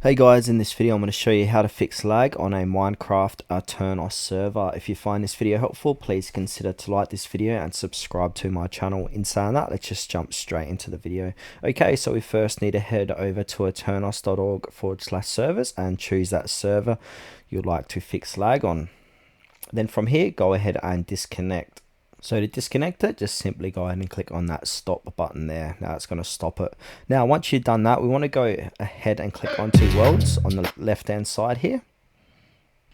Hey guys, in this video I'm going to show you how to fix lag on a Minecraft Aternos server. If you find this video helpful, please consider to like this video and subscribe to my channel. In saying that, let's just jump straight into the video. Okay, so we first need to head over to aternos.org/servers and choose that server you'd like to fix lag on. Then from here, go ahead and disconnect. So to disconnect it, just simply go ahead and click on that stop button there. Now it's going to stop it. Now once you've done that, we want to go ahead and click onto worlds on the left hand side here.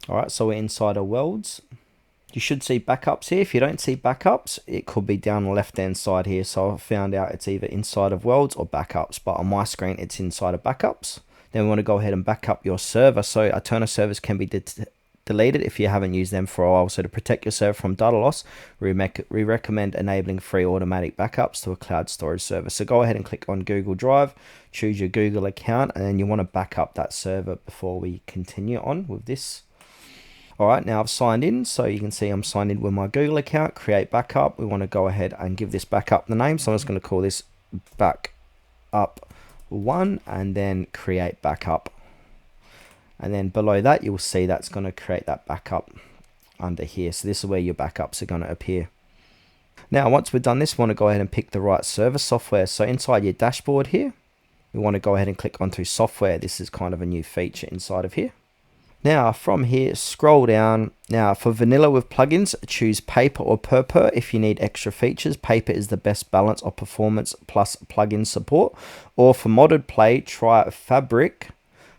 Alright, so we're inside of worlds. You should see backups here. If you don't see backups, it could be down the left hand side here. So I found out it's either inside of worlds or backups, but on my screen it's inside of backups. Then we want to go ahead and back up your server. So Aternos servers can be deleted if you haven't used them for a while. So to protect your server from data loss, we recommend enabling free automatic backups to a cloud storage server. So go ahead and click on Google Drive, choose your Google account, and then you want to back up that server before we continue on with this. Alright, now I've signed in, so you can see I'm signed in with my Google account. Create backup. We want to go ahead and give this backup the name, so I'm just going to call this backup 1 and then create backup. And then below that, you'll see that's going to create that backup under here. So this is where your backups are going to appear. Now, once we've done this, we want to go ahead and pick the right server software. So inside your dashboard here, we want to go ahead and click onto software. This is kind of a new feature inside of here. Now, from here, scroll down. Now, for vanilla with plugins, choose paper or purpur. If you need extra features, paper is the best balance of performance plus plugin support. Or for modded play, try fabric.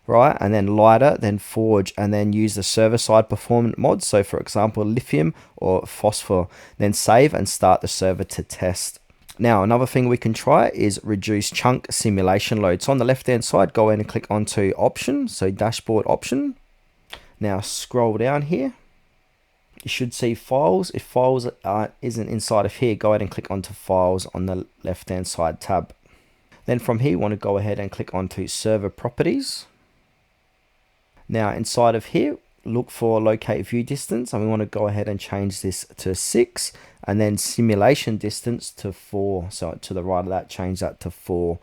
Right, and then lighter, then forge, and then use the server-side performance mods. So for example, lithium or phosphor. Then save and start the server to test. Now, another thing we can try is reduce chunk simulation load. So on the left-hand side, go ahead and click onto option, so dashboard option. Now scroll down here. You should see files. If files isn't inside of here, go ahead and click onto files on the left-hand side tab. Then from here, you want to go ahead and click onto server properties. Now inside of here, look for locate view distance, and we want to go ahead and change this to 6 and then simulation distance to 4. So to the right of that, change that to 4.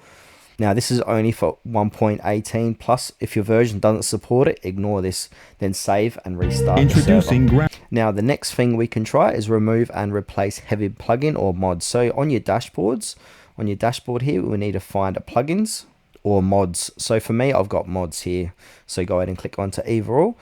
Now this is only for 1.18 plus. If your version doesn't support it, ignore this, then save and restart the server. Now the next thing we can try is remove and replace heavy plugin or mods. So on your dashboard here, we need to find a plugins or mods. So for me, I've got mods here, so go ahead and click onto either or,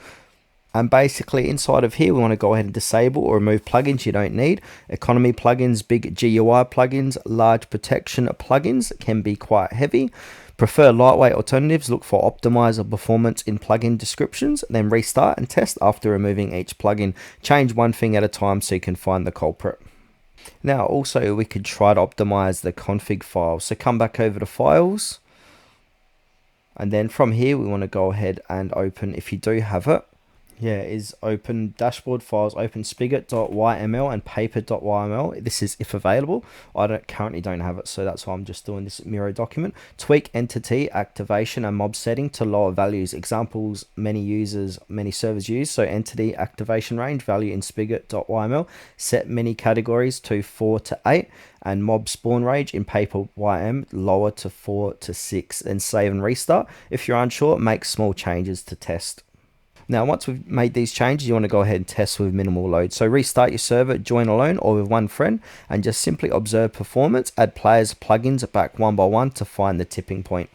and basically inside of here we want to go ahead and disable or remove plugins you don't need. Economy plugins, big GUI plugins, large protection plugins can be quite heavy. Prefer lightweight alternatives. Look for optimizer performance in plugin descriptions, then restart and test after removing each plugin. Change one thing at a time so you can find the culprit. Now also we could try to optimize the config file. So come back over to files, and then from here, we want to go ahead and open, if you do have it, is open dashboard files, open spigot.yml and paper.yml. This is if available. I currently don't have it, so that's why I'm just doing this Miro document. Tweak entity activation and mob setting to lower values. Examples many servers use. So entity activation range value in spigot.yml. Set many categories to 4 to 8. And mob spawn range in paper YM lower to 4 to 6. Then save and restart. If you're unsure, make small changes to test. Now, once we've made these changes, you want to go ahead and test with minimal load. So restart your server, join alone or with one friend, and just simply observe performance, add players, plugins back one by one to find the tipping point.